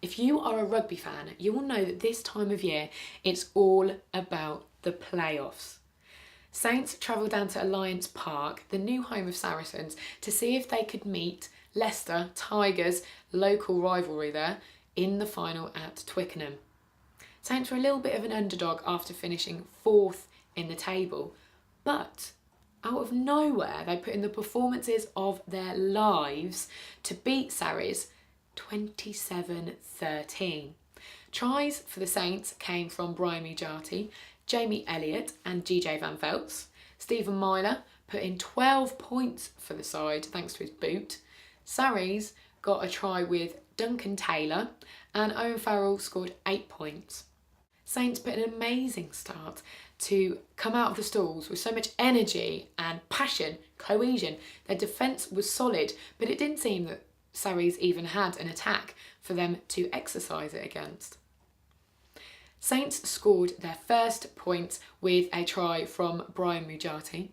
If you are a rugby fan, you will know that this time of year, it's all about the playoffs. Saints travelled down to Allianz Park, the new home of Saracens, to see if they could meet Leicester Tigers, local rivalry there, in the final at Twickenham. Saints were a little bit of an underdog after finishing 4th in the table, but out of nowhere they put in the performances of their lives to beat Saracens 27-13. Tries for the Saints came from Brian Mujati, Jamie Elliott and GJ Van Velt's. Stephen Myler put in 12 points for the side thanks to his boot. Sarries got a try with Duncan Taylor and Owen Farrell scored 8 points. Saints put an amazing start to come out of the stalls with so much energy and passion, cohesion. Their defence was solid, but it didn't seem that Sarries even had an attack for them to exercise it against. Saints scored their first point with a try from Brian Mujati.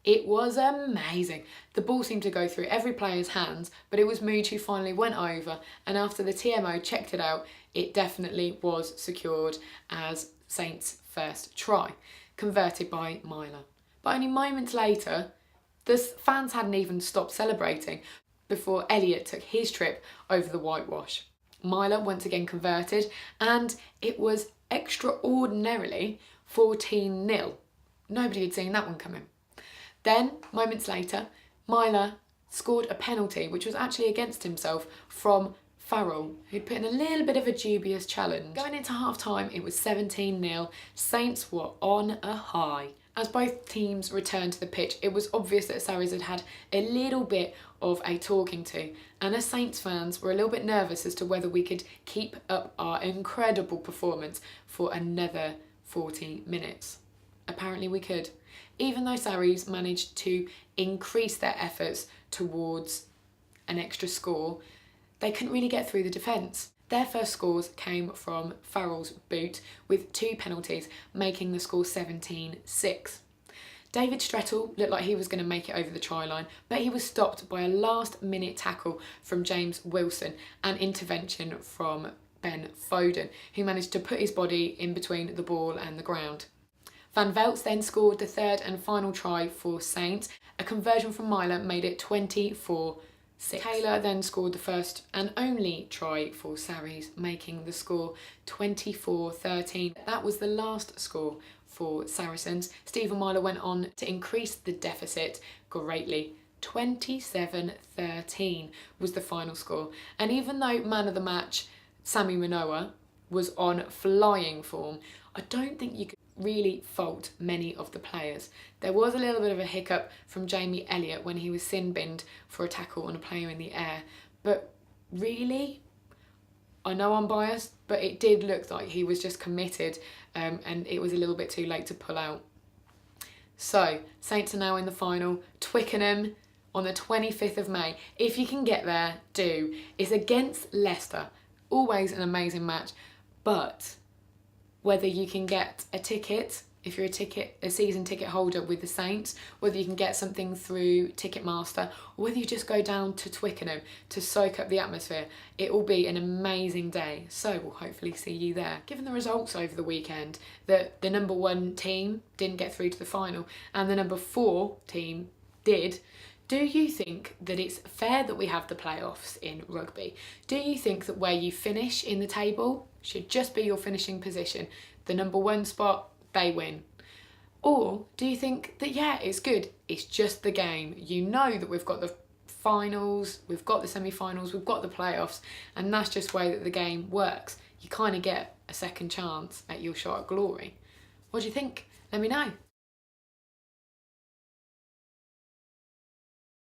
It was amazing. The ball seemed to go through every player's hands, but it was Muj who finally went over, and after the TMO checked it out, it definitely was secured as Saints' first try, converted by Myler. But only moments later, the fans hadn't even stopped celebrating before Elliott took his trip over the whitewash. Myler once again converted, and it was extraordinarily 14-0. Nobody had seen that one coming. Then, moments later, Myler scored a penalty, which was actually against himself, from Farrell, who'd put in a little bit of a dubious challenge. Going into half-time, it was 17-0. Saints were on a high. As both teams returned to the pitch, it was obvious that Sarries had had a little bit of a talking to, and as Saints fans were a little bit nervous as to whether we could keep up our incredible performance for another 40 minutes. Apparently we could. Even though Sarries managed to increase their efforts towards an extra score, they couldn't really get through the defence. Their first scores came from Farrell's boot with 2 penalties, making the score 17-6. David Strettle looked like he was going to make it over the try line, but he was stopped by a last-minute tackle from James Wilson and intervention from Ben Foden, who managed to put his body in between the ball and the ground. Van Velt's then scored the third and final try for Saints. A conversion from Myler made it 24-6. Taylor then scored the first and only try for Sarries, making the score 24-13. That was the last score for Saracens. Stephen Myler went on to increase the deficit greatly. 27-13 was the final score. And even though man of the match, Sammy Manoa, was on flying form, I don't think you could really fault many of the players. There was a little bit of a hiccup from Jamie Elliott when he was sin-binned for a tackle on a player in the air, but really, I know I'm biased, but it did look like he was just committed, and it was a little bit too late to pull out. So, Saints are now in the final. Twickenham on the 25th of May. If you can get there, do. It's against Leicester. Always an amazing match, but whether you can get a ticket, if you're a season ticket holder with the Saints, whether you can get something through Ticketmaster, or whether you just go down to Twickenham to soak up the atmosphere, it will be an amazing day. So we'll hopefully see you there. Given the results over the weekend, that the number 1 team didn't get through to the final and the number 4 team did, do you think that it's fair that we have the playoffs in rugby? Do you think that where you finish in the table should just be your finishing position? The number 1 spot, they win. Or do you think that, yeah, it's good, it's just the game? You know that we've got the finals, we've got the semi-finals, we've got the playoffs, and that's just the way that the game works. You kind of get a second chance at your shot at glory. What do you think? Let me know.